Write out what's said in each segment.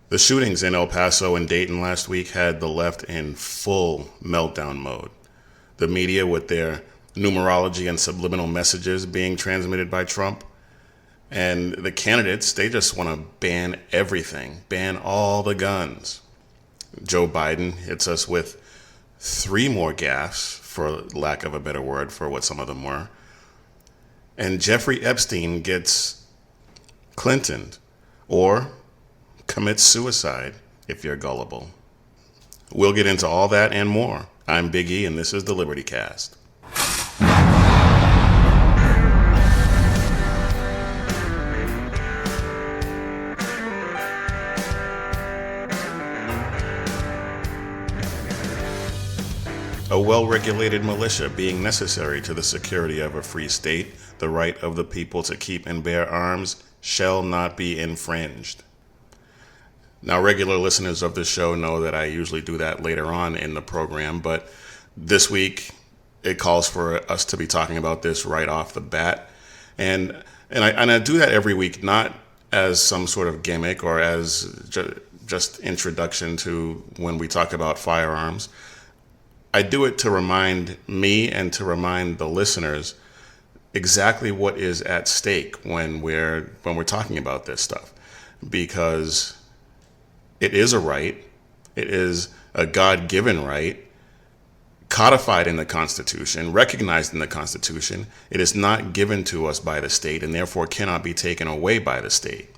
The shootings in El Paso and Dayton last week had the left in full meltdown mode. The media, with their numerology and subliminal messages being transmitted by Trump, and the candidates, they just want to ban everything, ban all the guns. Joe Biden hits us with three more gaffes, for lack of a better word for what some of them were. And Jeffrey Epstein gets Clintoned, or commits suicide if you're gullible. We'll get into all that and more. I'm Big E, and this is the Liberty Cast. A well-regulated militia being necessary to the security of a free state, the right of the people to keep and bear arms shall not be infringed. Now, regular listeners of this show know that I usually do that later on in the program, but this week it calls for us to be talking about this right off the bat. And I do that every week, not as some sort of gimmick or as just introduction to when we talk about firearms. I do it to remind me and to remind the listeners exactly what is at stake when we're talking about this stuff, because it is a right. It is a God-given right, codified in the Constitution, recognized in the Constitution. It is not given to us by the state and therefore cannot be taken away by the state.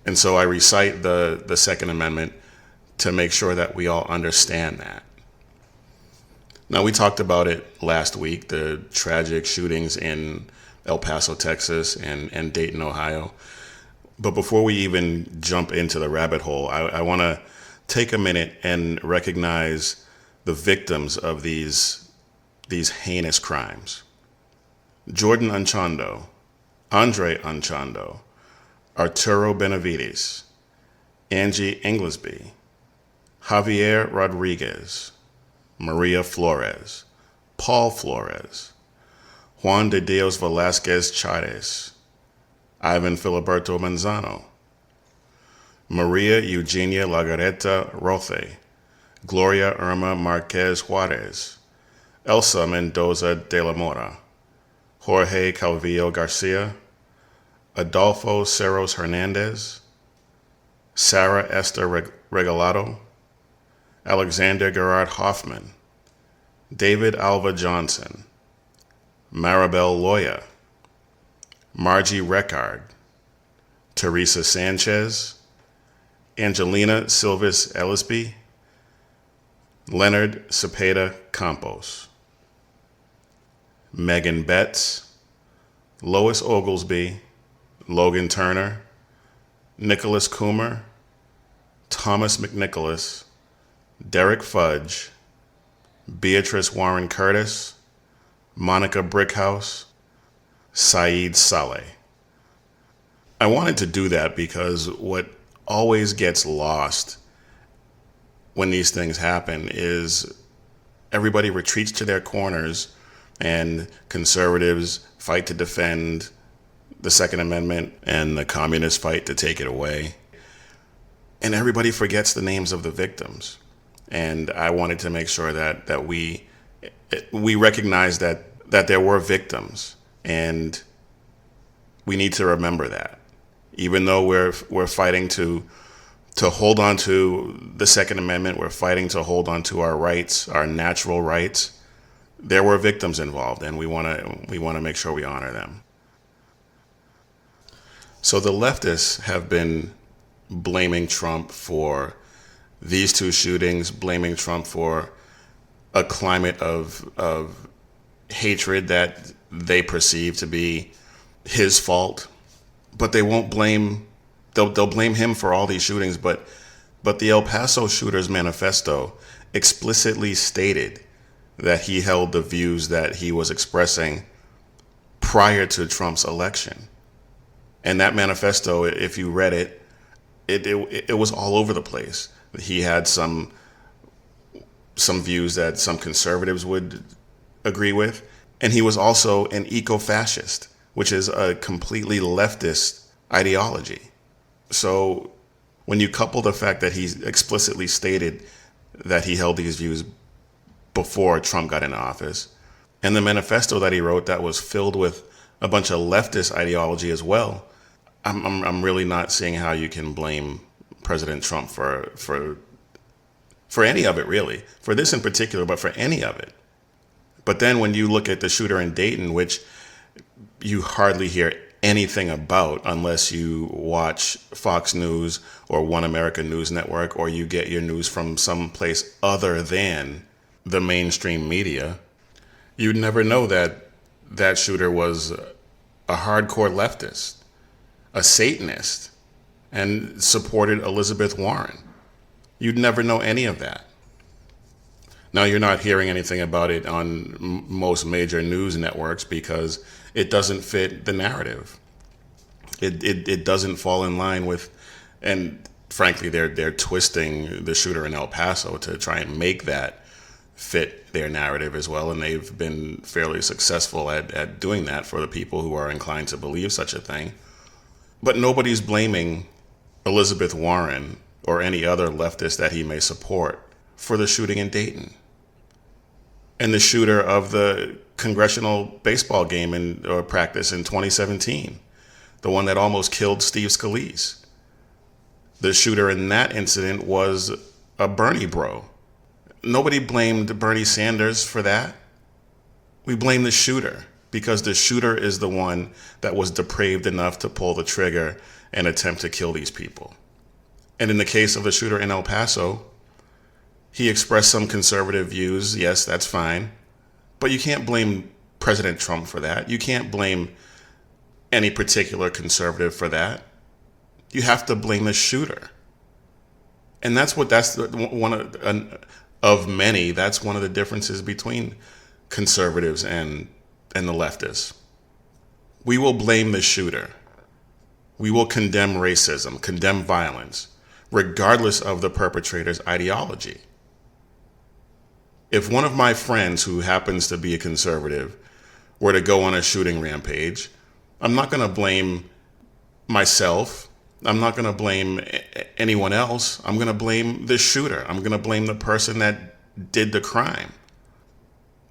And so I recite the Second Amendment to make sure that we all understand that. Now, we talked about it last week, the tragic shootings in El Paso, Texas, and Dayton, Ohio. But before we even jump into the rabbit hole, I want to take a minute and recognize the victims of these heinous crimes. Jordan Anchondo, Andre Anchondo, Arturo Benavides, Angie Inglesby, Javier Rodriguez, Maria Flores, Paul Flores, Juan de Dios Velasquez Chares, Ivan Filiberto Manzano, Maria Eugenia Lagareta Rothe, Gloria Irma Marquez Juarez, Elsa Mendoza de la Mora, Jorge Calvillo Garcia, Adolfo Cerros Hernandez, Sarah Esther Regalado, Alexander Gerard Hoffman, David Alva Johnson, Maribel Loya, Margie Reckard, Teresa Sanchez, Angelina Silvis Ellisby, Leonard Cepeda Campos, Megan Betts, Lois Oglesby, Logan Turner, Nicholas Coomer, Thomas McNicholas, Derek Fudge, Beatrice Warren Curtis, Monica Brickhouse, Saeed Saleh. I wanted to do that because what always gets lost when these things happen is everybody retreats to their corners and conservatives fight to defend the Second Amendment and the communists fight to take it away. And everybody forgets the names of the victims. And I wanted to make sure that we recognize that there were victims, and we need to remember that. Even though we're fighting to hold on to the Second Amendment, we're fighting to hold on to our rights, our natural rights. There were victims involved, and we want to make sure we honor them. So the leftists have been blaming Trump for these two shootings, blaming Trump for a climate of hatred that they perceive to be his fault. But they won't blame, they'll blame him for all these shootings, but the El Paso shooters manifesto explicitly stated that he held the views that he was expressing prior to Trump's election. And that manifesto, if you read it, it was all over the place. He had some views that some conservatives would agree with, and he was also an eco-fascist, which is a completely leftist ideology. So When you couple the fact that he explicitly stated that he held these views before Trump got into office, and the manifesto that he wrote that was filled with a bunch of leftist ideology as well, I'm really not seeing how you can blame President Trump for any of it, really. For this in particular, but for any of it. But then when you look at the shooter in Dayton, which you hardly hear anything about unless you watch Fox News or One America News Network, or you get your news from some place other than the mainstream media, you'd never know that that shooter was a hardcore leftist, a Satanist, and supported Elizabeth Warren. You'd never know any of that. Now, you're not hearing anything about it on most major news networks because it doesn't fit the narrative. It doesn't fall in line with, and frankly, they're twisting the shooter in El Paso to try and make that fit their narrative as well, and they've been fairly successful at doing that for the people who are inclined to believe such a thing. But nobody's blaming Elizabeth Warren or any other leftist that he may support for the shooting in Dayton. And the shooter of the congressional baseball game or practice in 2017, the one that almost killed Steve Scalise. The shooter in that incident was a Bernie bro. Nobody blamed Bernie Sanders for that. We blame the shooter because the shooter is the one that was depraved enough to pull the trigger and attempt to kill these people. And in the case of the shooter in El Paso, he expressed some conservative views. Yes, that's fine. But you can't blame President Trump for that. You can't blame any particular conservative for that. You have to blame the shooter. And that's one of many. That's one of the differences between conservatives and the leftists. We will blame the shooter. We will condemn racism, condemn violence, regardless of the perpetrator's ideology. If one of my friends who happens to be a conservative were to go on a shooting rampage, I'm not going to blame myself. I'm not going to blame anyone else. I'm going to blame the shooter. I'm going to blame the person that did the crime.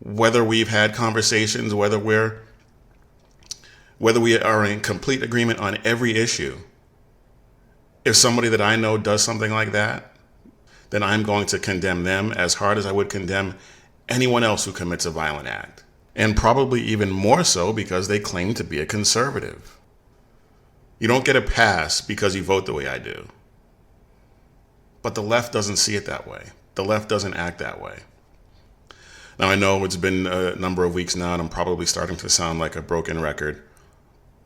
Whether we've had conversations, whether we are in complete agreement on every issue, if somebody that I know does something like that, then I'm going to condemn them as hard as I would condemn anyone else who commits a violent act. And probably even more so because they claim to be a conservative. You don't get a pass because you vote the way I do. But the left doesn't see it that way. The left doesn't act that way. Now, I know it's been a number of weeks now, and I'm probably starting to sound like a broken record.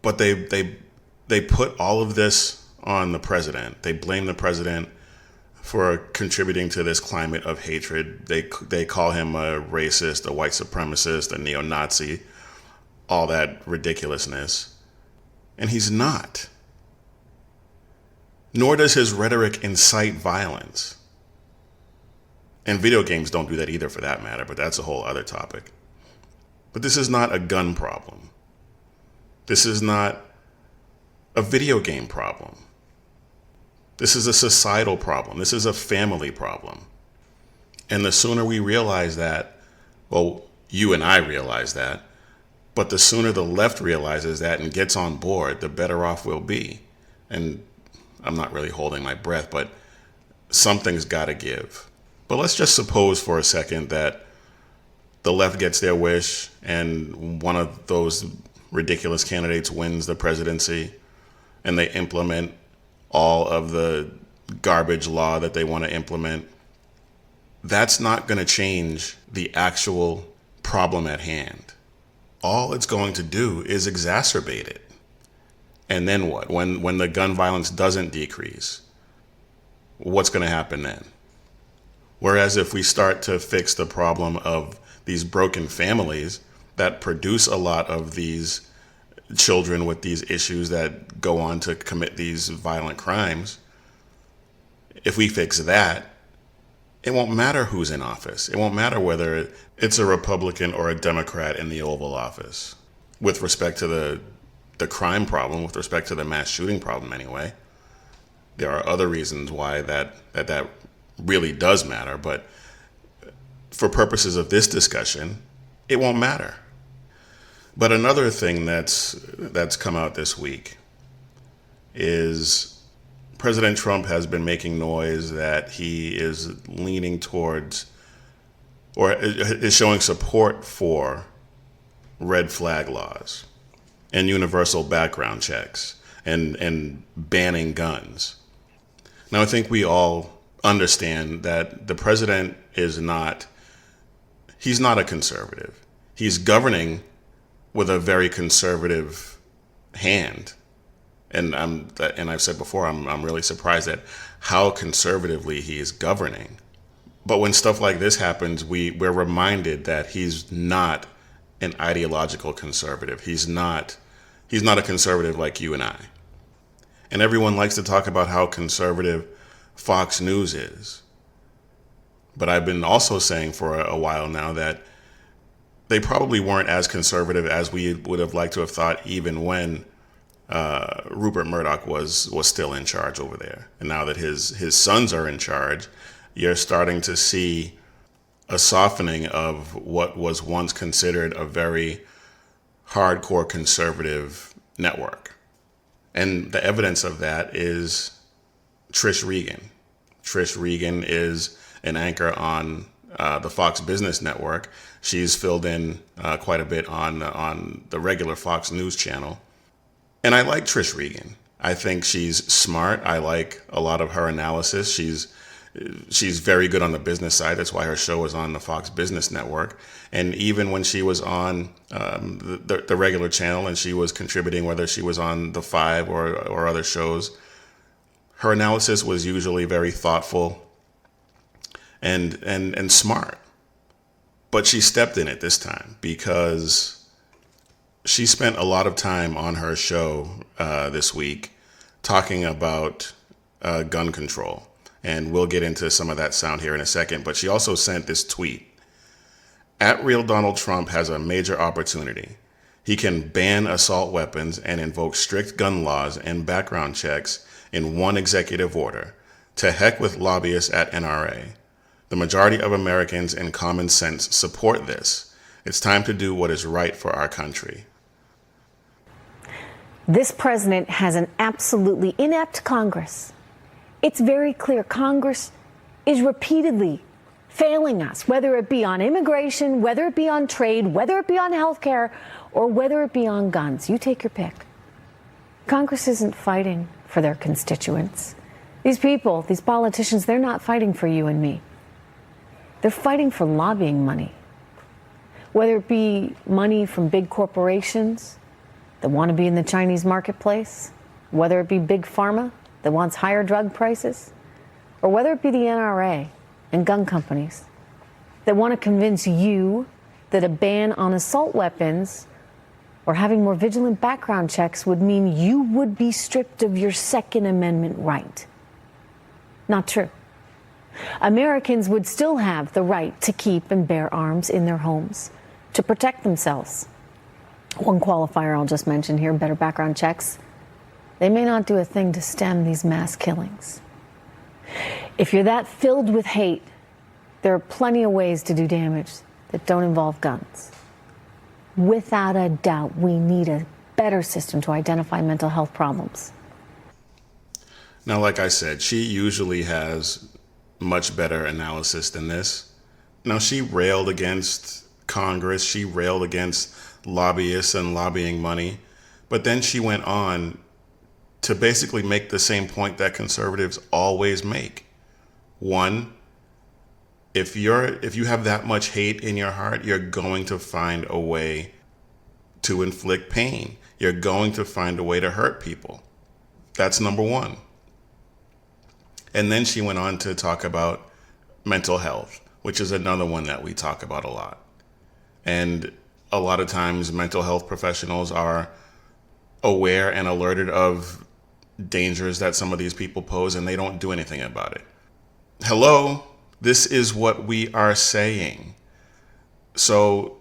But they put all of this on the president. They blame the president for contributing to this climate of hatred. They call him a racist, a white supremacist, a neo-Nazi, all that ridiculousness. And he's not. Nor does his rhetoric incite violence. And video games don't do that either, for that matter, but that's a whole other topic. But this is not a gun problem. This is not a video game problem. This is a societal problem. This is a family problem. And the sooner we realize that, well, you and I realize that, but the sooner the left realizes that and gets on board, the better off we'll be. And I'm not really holding my breath, but something's got to give. But let's just suppose for a second that the left gets their wish and one of those ridiculous candidates wins the presidency and they implement all of the garbage law that they want to implement. That's not going to change the actual problem at hand. All it's going to do is exacerbate it. And then what? When the gun violence doesn't decrease, what's going to happen then? Whereas if we start to fix the problem of these broken families that produce a lot of these children with these issues that go on to commit these violent crimes, if we fix that, it won't matter who's in office. It won't matter whether it's a Republican or a Democrat in the Oval Office. With respect to the crime problem, with respect to the mass shooting problem anyway, There are other reasons why that really does matter, but for purposes of this discussion, it won't matter. But another thing that's come out this week is President Trump has been making noise that he is leaning towards or is showing support for red flag laws and universal background checks and banning guns. Now, I think we all understand that the president he's not a conservative. He's governing with a very conservative hand. And I've said before, I'm really surprised at how conservatively he is governing. But when stuff like this happens, we're reminded that he's not an ideological conservative. He's not a conservative like you and I. And everyone likes to talk about how conservative Fox News is. But I've been also saying for a while now that they probably weren't as conservative as we would have liked to have thought, even when Rupert Murdoch was still in charge over there. And now that his sons are in charge, you're starting to see a softening of what was once considered a very hardcore conservative network. And the evidence of that is Trish Regan. Trish Regan is an anchor on the Fox Business Network. She's filled in quite a bit on the regular Fox News channel. And I like Trish Regan. I think she's smart. I like a lot of her analysis. She's very good on the business side. That's why her show is on the Fox Business Network. And even when she was on the regular channel and she was contributing, whether she was on The Five or other shows, her analysis was usually very thoughtful and smart. But she stepped in it this time because she spent a lot of time on her show this week talking about gun control. And we'll get into some of that sound here in a second. But she also sent this tweet. @Real Donald Trump has a major opportunity. He can ban assault weapons and invoke strict gun laws and background checks in one executive order. To heck with lobbyists at NRA. The majority of Americans in common sense support this. It's time to do what is right for our country. This president has an absolutely inept Congress. It's very clear Congress is repeatedly failing us, whether it be on immigration, whether it be on trade, whether it be on health care, or whether it be on guns. You take your pick. Congress isn't fighting for their constituents. These people, these politicians, they're not fighting for you and me. They're fighting for lobbying money. Whether it be money from big corporations that want to be in the Chinese marketplace, whether it be big pharma that wants higher drug prices, or whether it be the NRA and gun companies that want to convince you that a ban on assault weapons or having more vigilant background checks would mean you would be stripped of your Second Amendment right. Not true. Americans would still have the right to keep and bear arms in their homes to protect themselves. One qualifier I'll just mention here, better background checks. They may not do a thing to stem these mass killings. If you're that filled with hate, there are plenty of ways to do damage that don't involve guns. Without a doubt, we need a better system to identify mental health problems. Now, like I said, she usually has much better analysis than this. Now, she railed against Congress. She railed against lobbyists and lobbying money. But then she went on to basically make the same point that conservatives always make. One, if you have that much hate in your heart, you're going to find a way to inflict pain. You're going to find a way to hurt people. That's number one. And then she went on to talk about mental health, which is another one that we talk about a lot. And a lot of times mental health professionals are aware and alerted of dangers that some of these people pose, and they don't do anything about it. Hello, this is what we are saying. So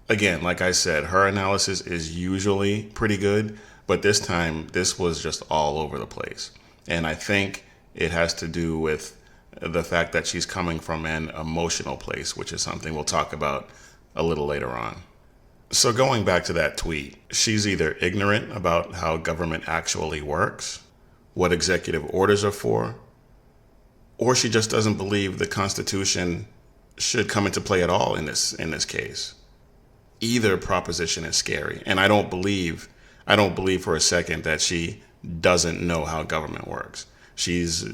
again, like I said, her analysis is usually pretty good, but this time this was just all over the place. And I think it has to do with the fact that she's coming from an emotional place, which is something we'll talk about a little later on. So going back to that tweet, she's either ignorant about how government actually works, what executive orders are for, or she just doesn't believe the Constitution should come into play at all in this case. Either proposition is scary, and I don't believe for a second that she doesn't know how government works. She's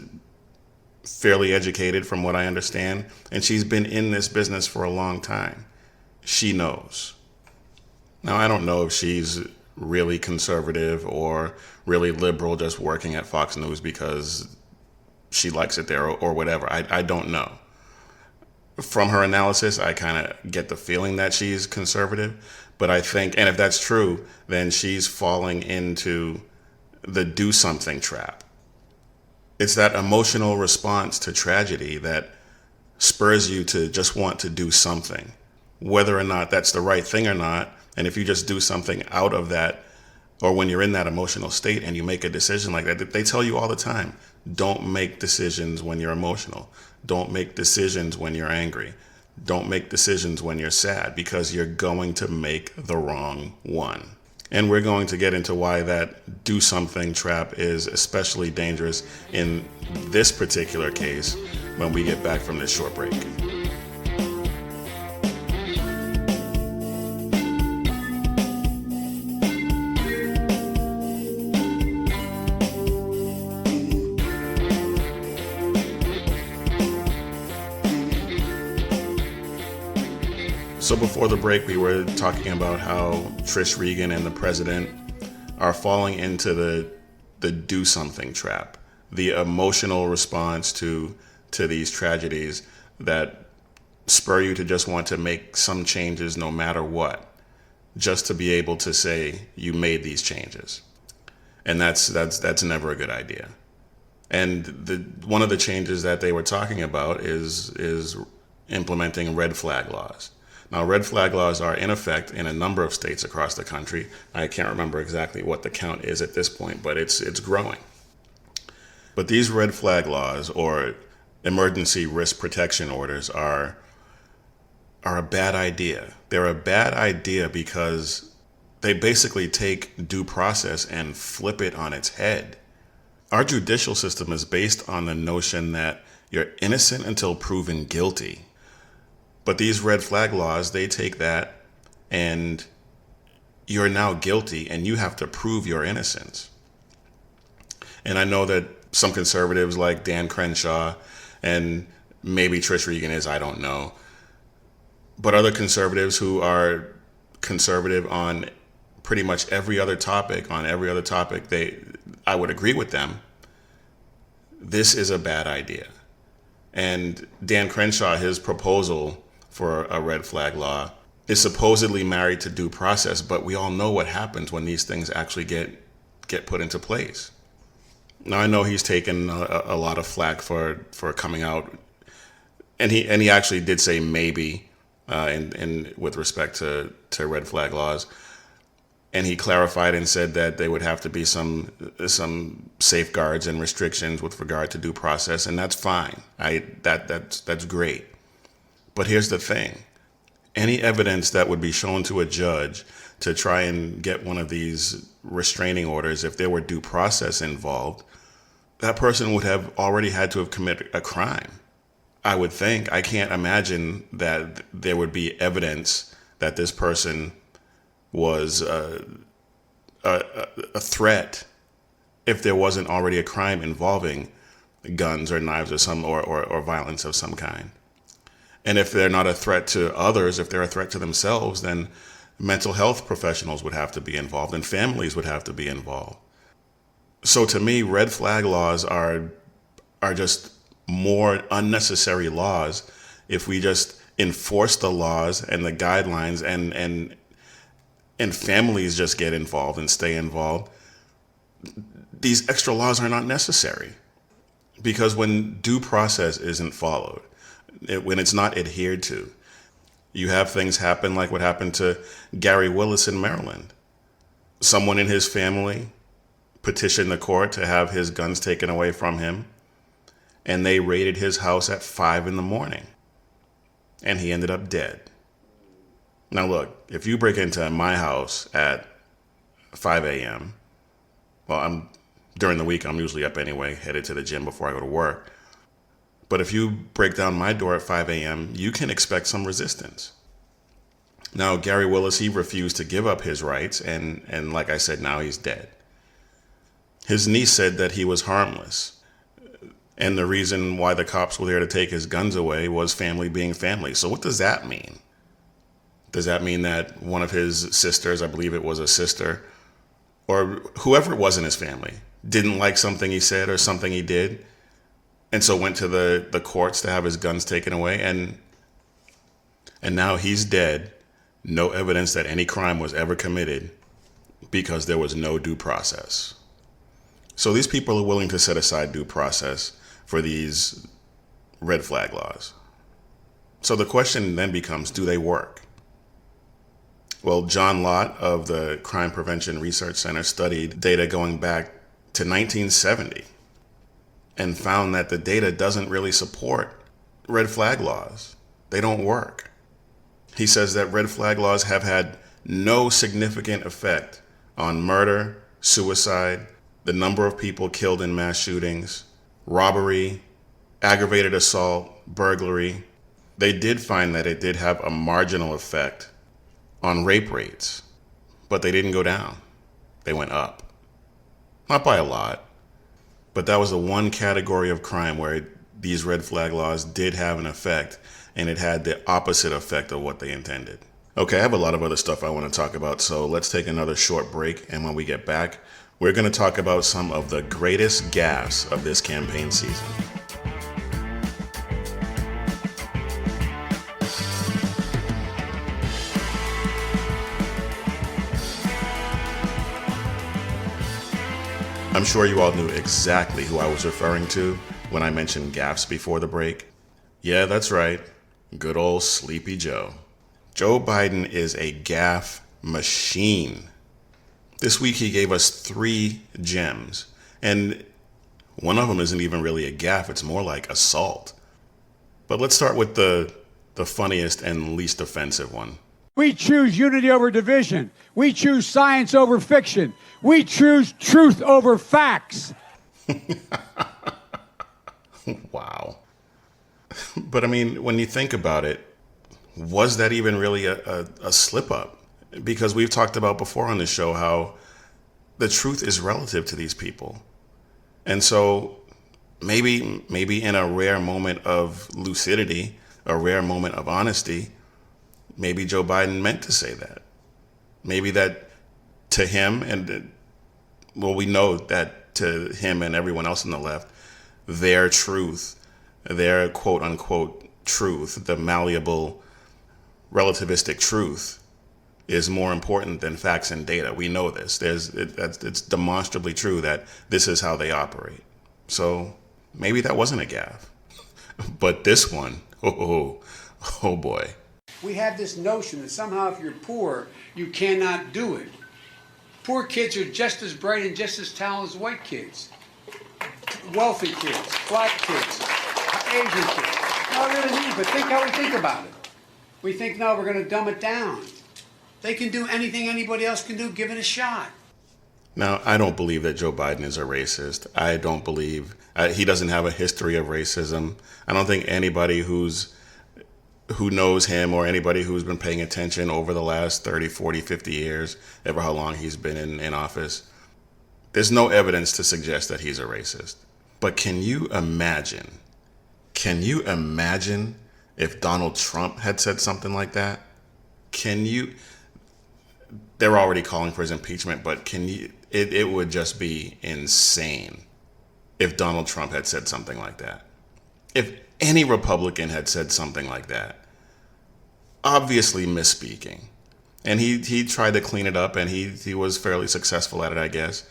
fairly educated from what I understand, and she's been in this business for a long time. She knows. Now, I don't know if she's really conservative or really liberal just working at Fox News because she likes it there or whatever. I don't know. From her analysis, I kind of get the feeling that she's conservative. But I think, and if that's true, then she's falling into the do something trap. It's that emotional response to tragedy that spurs you to just want to do something, whether or not that's the right thing or not. And if you just do something out of that, or when you're in that emotional state and you make a decision like that, they tell you all the time, don't make decisions when you're emotional. Don't make decisions when you're angry. Don't make decisions when you're sad, because you're going to make the wrong one. And we're going to get into why that do something trap is especially dangerous in this particular case when we get back from this short break. So before the break, we were talking about how Trish Regan and the president are falling into the do something trap, the emotional response to these tragedies that spur you to just want to make some changes no matter what, just to be able to say you made these changes. And that's never a good idea. And one of the changes that they were talking about is implementing red flag laws. Now, red flag laws are in effect in a number of states across the country. I can't remember exactly what the count is at this point, but it's growing. But these red flag laws, or emergency risk protection orders, are a bad idea. They're a bad idea because they basically take due process and flip it on its head. Our judicial system is based on the notion that you're innocent until proven guilty. But these red flag laws, they take that and you're now guilty and you have to prove your innocence. And I know that some conservatives like Dan Crenshaw, and maybe Trish Regan is, I don't know, but other conservatives who are conservative on pretty much every other topic, I would agree with them. This is a bad idea. And Dan Crenshaw, his proposal for a red flag law is supposedly married to due process, but we all know what happens when these things actually get put into place. Now, I know he's taken a lot of flack for coming out, and he actually did say maybe in with respect to red flag laws, and he clarified and said that there would have to be some safeguards and restrictions with regard to due process, and that's fine. That's great. But here's the thing. Any evidence that would be shown to a judge to try and get one of these restraining orders, if there were due process involved, that person would have already had to have committed a crime. I would think. I can't imagine that there would be evidence that this person was a threat if there wasn't already a crime involving guns or knives or violence of some kind. And if they're not a threat to others, if they're a threat to themselves, then mental health professionals would have to be involved and families would have to be involved. So to me, red flag laws are just more unnecessary laws if we just enforce the laws and the guidelines and families just get involved and stay involved. These extra laws are not necessary, because when due process isn't followed, when it's not adhered to, you have things happen like what happened to Gary Willis in Maryland. Someone in his family petitioned the court to have his guns taken away from him. And they raided his house at 5 in the morning. And he ended up dead. Now look, if you break into my house at 5 a.m., well, during the week, I'm usually up anyway, headed to the gym before I go to work. But if you break down my door at 5 a.m., you can expect some resistance. Now, Gary Willis, he refused to give up his rights, and like I said, now he's dead. His niece said that he was harmless. And the reason why the cops were there to take his guns away was family being family. So what does that mean? Does that mean that one of his sisters, I believe it was a sister, or whoever it was in his family, didn't like something he said or something he did, and so went to the courts to have his guns taken away, and now he's dead, no evidence that any crime was ever committed because there was no due process. So these people are willing to set aside due process for these red flag laws. So the question then becomes, do they work? Well, John Lott of the Crime Prevention Research Center studied data going back to 1970 and found that the data doesn't really support red flag laws. They don't work. He says that red flag laws have had no significant effect on murder, suicide, the number of people killed in mass shootings, robbery, aggravated assault, burglary. They did find that it did have a marginal effect on rape rates, but they didn't go down. They went up. Not by a lot, but that was the one category of crime where these red flag laws did have an effect, and it had the opposite effect of what they intended. Okay, I have a lot of other stuff I want to talk about, so let's take another short break, and when we get back, we're going to talk about some of the greatest gaffes of this campaign season. I'm sure you all knew exactly who I was referring to when I mentioned gaffes before the break. Yeah, that's right. Good old Sleepy Joe. Joe Biden is a gaffe machine. This week he gave us 3 gems, and one of them isn't even really a gaffe, it's more like assault. But let's start with the funniest and least offensive one. We choose unity over division. We choose science over fiction. We choose truth over facts. Wow. But I mean, when you think about it, was that even really a slip up? Because we've talked about before on the show how the truth is relative to these people. And so maybe in a rare moment of lucidity, a rare moment of honesty, maybe Joe Biden meant to say that. Maybe that to him, and well, we know that to him and everyone else on the left, their truth, their quote unquote truth, the malleable relativistic truth, is more important than facts and data. We know this. It's demonstrably true that this is how they operate. So maybe that wasn't a gaffe. But this one, oh boy. We have this notion that somehow if you're poor, you cannot do it. Poor kids are just as bright and just as talented as white kids. Wealthy kids, black kids, Asian kids. Not really neat, but think how we think about it. We think, no, we're going to dumb it down. They can do anything anybody else can do, give it a shot. Now, I don't believe that Joe Biden is a racist. I don't believe he doesn't have a history of racism. I don't think anybody who knows him or anybody who's been paying attention over the last 30, 40, 50 years, ever how long he's been in office, there's no evidence to suggest that he's a racist. But can you imagine if Donald Trump had said something like that? They're already calling for his impeachment, but it would just be insane if Donald Trump had said something like that. If any Republican had said something like that, obviously misspeaking, and he tried to clean it up, and he was fairly successful at it, I guess.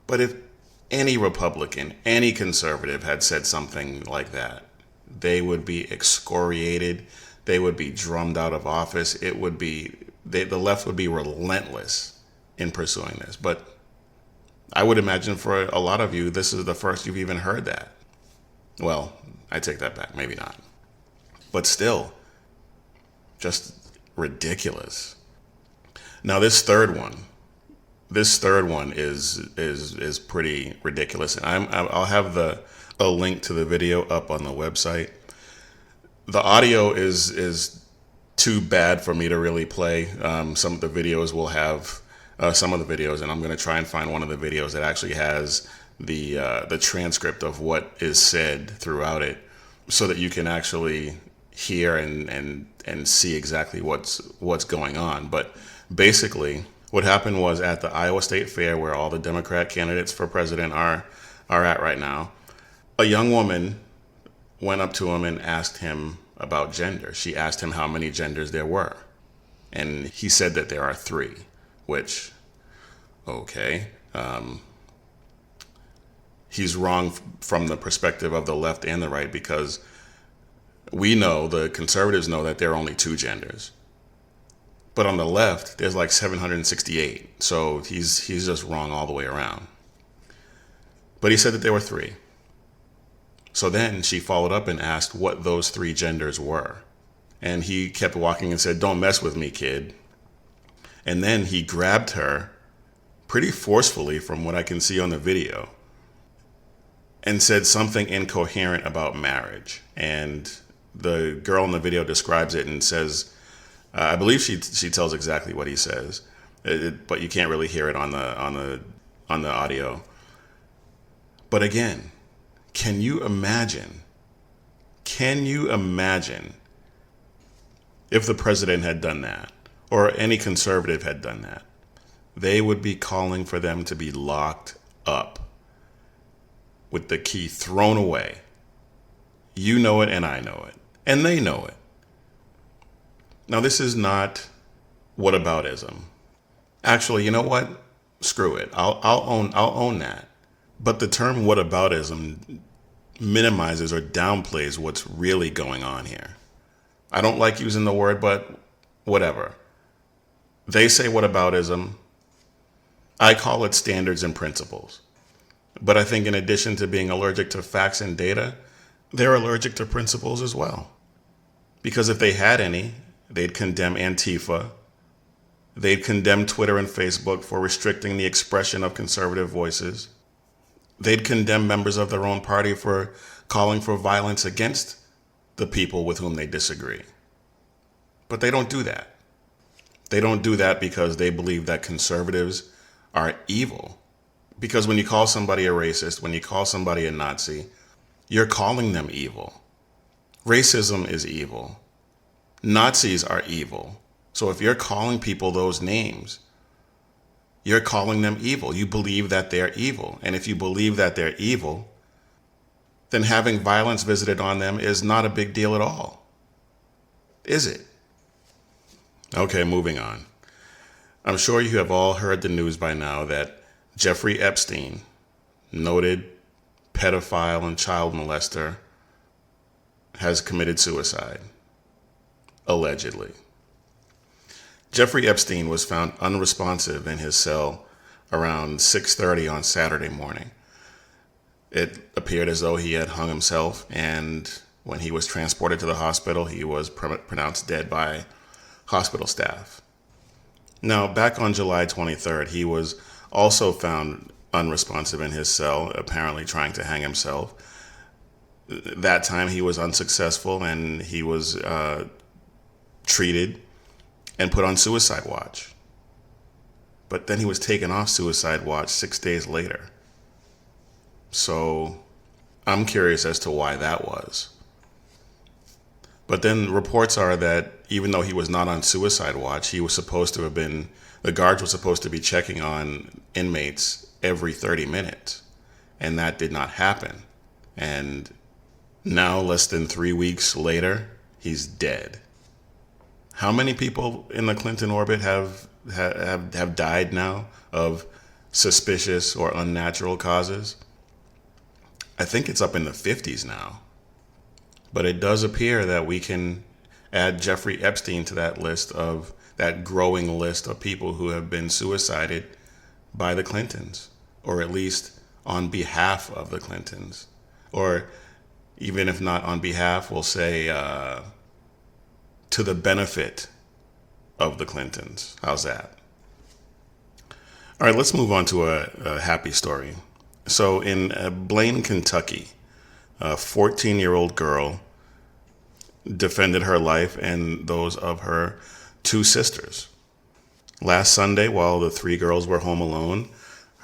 But if any Republican, any conservative had said something like that, they would be excoriated. They would be drummed out of office. The left would be relentless in pursuing this. But I would imagine for a lot of you, this is the first you've even heard that. Well, I take that back. Maybe not. But still, just ridiculous. Now, this third one is pretty ridiculous. And I'll have a link to the video up on the website. The audio is too bad for me to really play. Some of the videos will have some of the videos, and I'm going to try and find one of the videos that actually has the transcript of what is said throughout it, so that you can actually hear and see exactly what's going on. But basically, what happened was at the Iowa State Fair, where all the Democrat candidates for president are at right now, a young woman went up to him and asked him about gender. She asked him how many genders there were. And he said that there are 3, which, okay. He's wrong from the perspective of the left and the right, because we know, the conservatives know, that there are only 2 genders. But on the left, there's like 768. So he's just wrong all the way around. But he said that there were 3. So then she followed up and asked what those 3 genders were. And he kept walking and said, "Don't mess with me, kid." And then he grabbed her pretty forcefully, from what I can see on the video, and said something incoherent about marriage. And the girl in the video describes it and says, I believe she tells exactly what he says, but you can't really hear it on the audio. But again, can you imagine if the president had done that, or any conservative had done that? They would be calling for them to be locked up with the key thrown away. You know it, and I know it, and they know it. Now, this is not whataboutism. Actually, you know what? Screw it. I'll own that. But the term whataboutism minimizes or downplays what's really going on here. I don't like using the word, but whatever. They say whataboutism. I call it standards and principles. But I think in addition to being allergic to facts and data, they're allergic to principles as well. Because if they had any, they'd condemn Antifa. They'd condemn Twitter and Facebook for restricting the expression of conservative voices. They'd condemn members of their own party for calling for violence against the people with whom they disagree. But they don't do that. They don't do that because they believe that conservatives are evil. Because when you call somebody a racist, when you call somebody a Nazi, you're calling them evil. Racism is evil. Nazis are evil. So if you're calling people those names, you're calling them evil. You believe that they're evil. And if you believe that they're evil, then having violence visited on them is not a big deal at all. Is it? Okay, moving on. I'm sure you have all heard the news by now that Jeffrey Epstein, noted pedophile and child molester, has committed suicide. Allegedly. Jeffrey Epstein was found unresponsive in his cell around 6:30 on Saturday morning. It appeared as though he had hung himself, and when he was transported to the hospital, he was pronounced dead by hospital staff. Now, back on July 23rd, he was also found unresponsive in his cell, apparently trying to hang himself. That time he was unsuccessful, and he was treated and put on suicide watch. But then he was taken off suicide watch 6 days later. So I'm curious as to why that was. But then reports are that even though he was not on suicide watch, he was supposed to have been, the guards were supposed to be checking on inmates every 30 minutes. And that did not happen. And now, less than 3 weeks later, he's dead. How many people in the Clinton orbit have died now of suspicious or unnatural causes? I think it's up in the 50s now. But it does appear that we can add Jeffrey Epstein to that list, of that growing list of people who have been suicided by the Clintons. or at least on behalf of the Clintons. Or even if not on behalf, we'll say to the benefit of the Clintons. How's that? All right, let's move on to a happy story. So in Blaine, Kentucky, a 14-year-old girl defended her life and those of her two sisters. Last Sunday, while the three girls were home alone,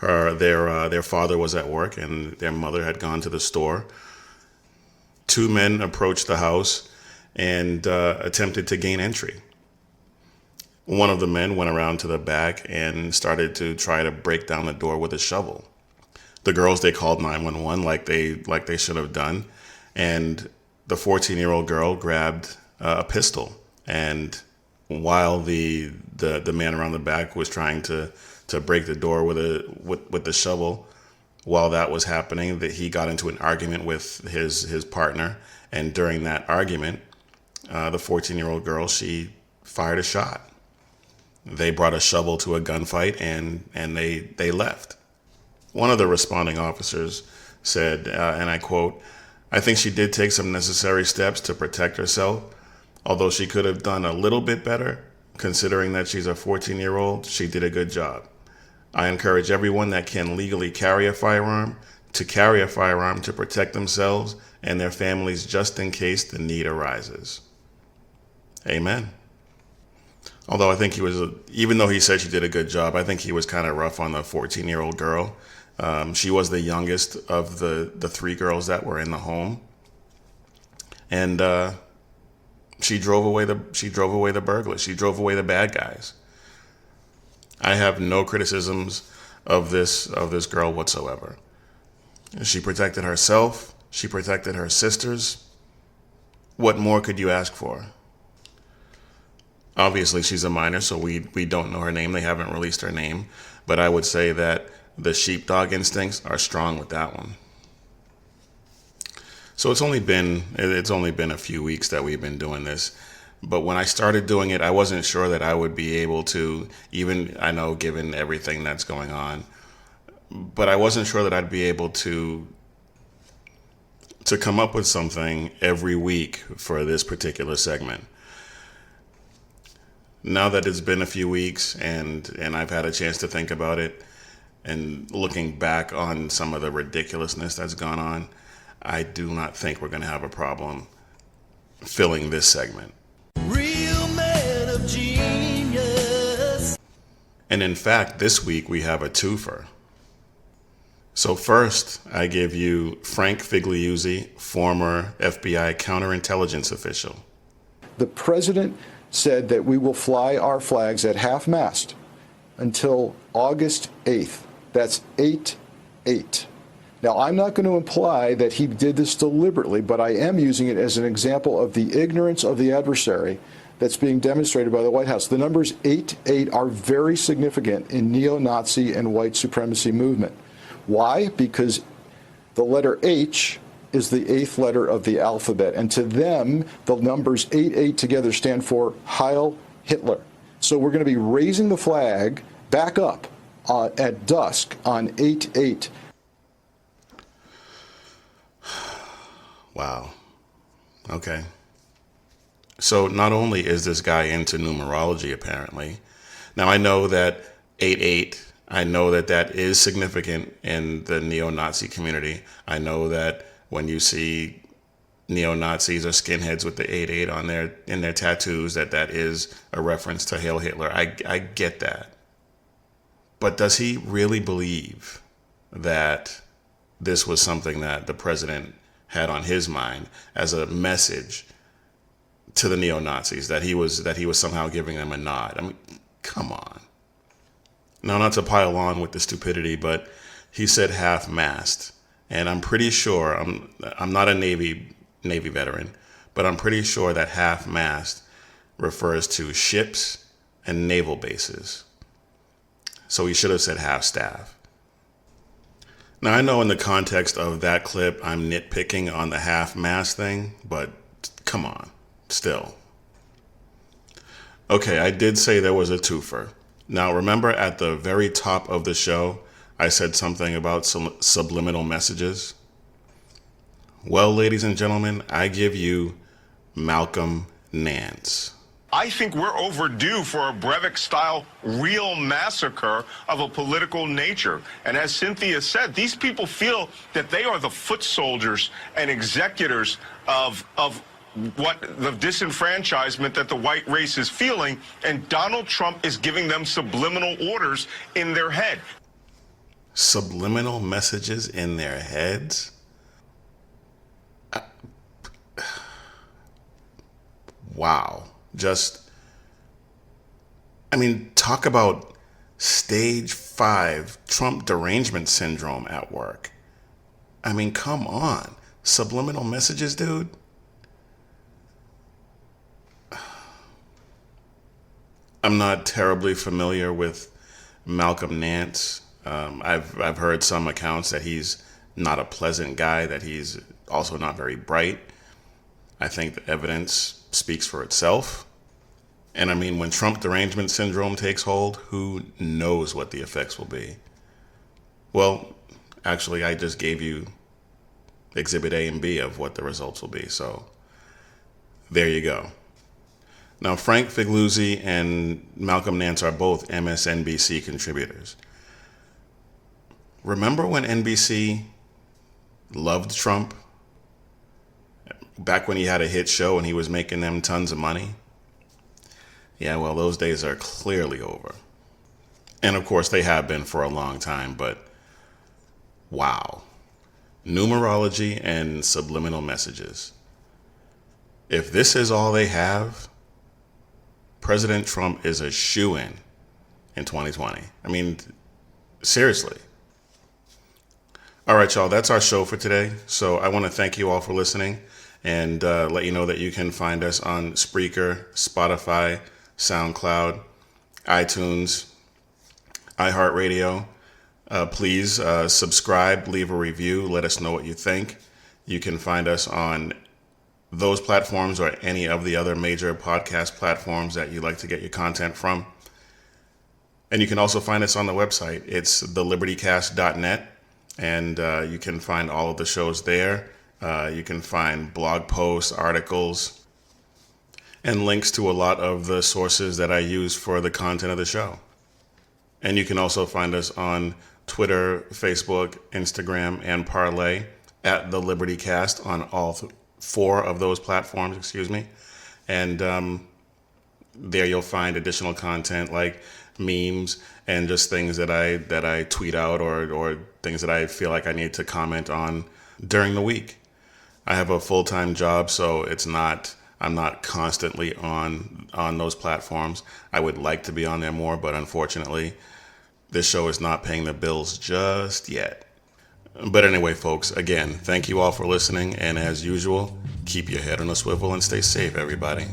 their father was at work and their mother had gone to the store. Two men approached the house and attempted to gain entry. One of the men went around to the back and started to try to break down the door with a shovel. The girls, they called 911 like they should have done, and the 14-year-old girl grabbed a pistol. And while the man around the back was trying to break the door with the shovel, while that was happening, that he got into an argument with his partner, and during that argument, the 14-year-old girl, she fired a shot. They brought a shovel to a gunfight, and they left. One of the responding officers said, and I quote, "I think she did take some necessary steps to protect herself. Although she could have done a little bit better, considering that she's a 14-year-old, she did a good job. I encourage everyone that can legally carry a firearm to carry a firearm to protect themselves and their families just in case the need arises." Amen. Although I think even though he said she did a good job, I think he was kind of rough on the 14-year-old girl. She was the youngest of the three girls that were in the home. And she drove away the burglars. She drove away the bad guys. I have no criticisms of this girl whatsoever. She protected herself. She protected her sisters. What more could you ask for? Obviously, she's a minor, so we don't know her name. They haven't released her name. But I would say that the sheepdog instincts are strong with that one. So it's only been a few weeks that we've been doing this. But when I started doing it, I wasn't sure that I would be able to, even, I know, given everything that's going on, but I wasn't sure that I'd be able to come up with something every week for this particular segment. Now that it's been a few weeks and I've had a chance to think about it and looking back on some of the ridiculousness that's gone on, I do not think we're going to have a problem filling this segment. Real man of genius. And in fact, this week we have a twofer. So first, I give you Frank Figliuzzi, former FBI counterintelligence official. The president said that we will fly our flags at half-mast until August 8th. That's 8/8. Now, I'm not going to imply that he did this deliberately, but I am using it as an example of the ignorance of the adversary that's being demonstrated by the White House. The numbers 8/8 are very significant in neo-Nazi and white supremacy movement. Why? Because the letter H is the eighth letter of the alphabet, and to them, the numbers 8/8 together stand for Heil Hitler. So we're going to be raising the flag back up at dusk on 8/8. Wow. Okay. So not only is this guy into numerology, apparently. Now, I know that 8/8, I know that is significant in the neo-Nazi community. I know that when you see neo-Nazis or skinheads with the 8/8 in their tattoos, that is a reference to Heil Hitler. I get that. But does he really believe that this was something that the president had on his mind as a message to the neo-Nazis, that he was somehow giving them a nod? I mean, come on. Now, not to pile on with the stupidity, but he said half-mast. And I'm pretty sure, I'm not a Navy veteran, but I'm pretty sure that half-mast refers to ships and naval bases. So he should have said half-staff. Now, I know in the context of that clip, I'm nitpicking on the half-mast thing, but come on, still. Okay, I did say there was a twofer. Now, remember at the very top of the show, I said something about subliminal messages. Well, ladies and gentlemen, I give you Malcolm Nance. I think we're overdue for a Breivik-style real massacre of a political nature. And as Cynthia said, these people feel that they are the foot soldiers and executors of what the disenfranchisement that the white race is feeling, and Donald Trump is giving them subliminal orders in their head. Subliminal messages in their heads? Wow. Talk about stage 5 Trump derangement syndrome at work. Come on. Subliminal messages, dude? I'm not terribly familiar with Malcolm Nance. I've heard some accounts that he's not a pleasant guy, that he's also not very bright. I think the evidence speaks for itself. And when Trump derangement syndrome takes hold, who knows what the effects will be? Well, actually, I just gave you Exhibit A and B of what the results will be. So there you go. Now, Frank Figliuzzi and Malcolm Nance are both MSNBC contributors. Remember when NBC loved Trump? Back when he had a hit show and he was making them tons of money? Yeah, well, those days are clearly over. And of course, they have been for a long time, but wow. Numerology and subliminal messages. If this is all they have, President Trump is a shoo-in in 2020. Seriously. All right, y'all, that's our show for today. So I want to thank you all for listening and let you know that you can find us on Spreaker, Spotify, SoundCloud, iTunes, iHeartRadio. Please subscribe, leave a review, let us know what you think. You can find us on those platforms or any of the other major podcast platforms that you like to get your content from. And you can also find us on the website. It's thelibertycast.net, and you can find all of the shows there. You can find blog posts, articles, and links to a lot of the sources that I use for the content of the show. And you can also find us on Twitter, Facebook, Instagram, and Parlay at The Liberty Cast on all 4 of those platforms, And there you'll find additional content like memes and just things that I tweet out or things that I feel like I need to comment on during the week. I have a full-time job, so I'm not constantly on those platforms. I would like to be on there more, but unfortunately, this show is not paying the bills just yet. But anyway, folks, again, thank you all for listening. And as usual, keep your head on a swivel and stay safe, everybody.